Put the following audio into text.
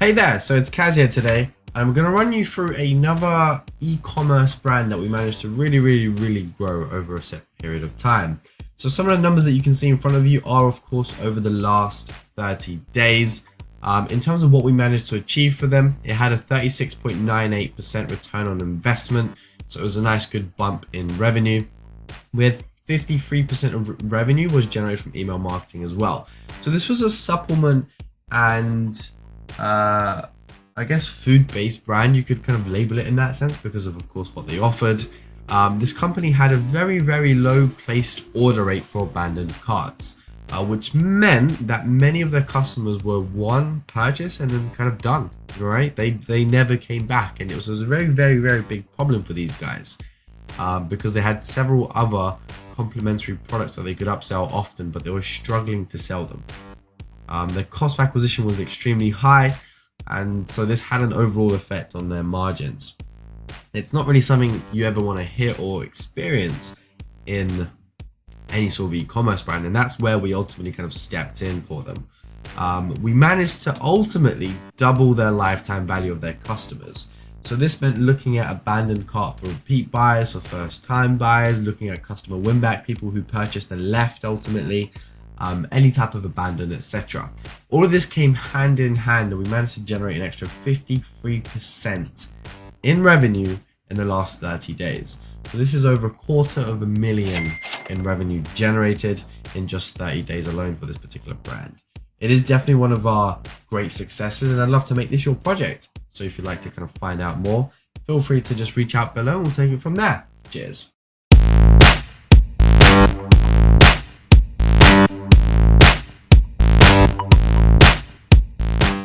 Hey there, so it's Kaz here today. I'm going to run you through another e-commerce brand that we managed to really grow over a set period of time. So some of the numbers that you can see in front of you are of course over the last 30 days. In terms of what we managed to achieve for them, it had a 36.98% return on investment. So it was a nice good bump in revenue, with 53% of revenue was generated from email marketing as well. So this was a supplement and I guess food-based brand, you could kind of label it in that sense because of course what they offered. This company had a very low placed order rate for abandoned carts, which meant that many of their customers were one purchase and then kind of done, right? They never came back, and it was a very big problem for these guys because they had several other complementary products that they could upsell often, but they were struggling to sell them. Their cost of acquisition was extremely high, and so this had an overall effect on their margins. It's not really something you ever want to hear or experience in any sort of e-commerce brand, and that's where we ultimately kind of stepped in for them. We managed to ultimately double their lifetime value of their customers. So this meant looking at abandoned cart for repeat buyers, for first time buyers, looking at customer win back, people who purchased and left ultimately, any type of abandon, etc. All of this came hand in hand, and we managed to generate an extra 53% in revenue in the last 30 days. So this is over $250,000 in revenue generated in just 30 days alone for this particular brand. It is definitely one of our great successes, and I'd love to make this your project. So if you'd like to kind of find out more, feel free to just reach out below and we'll take it from there. Cheers.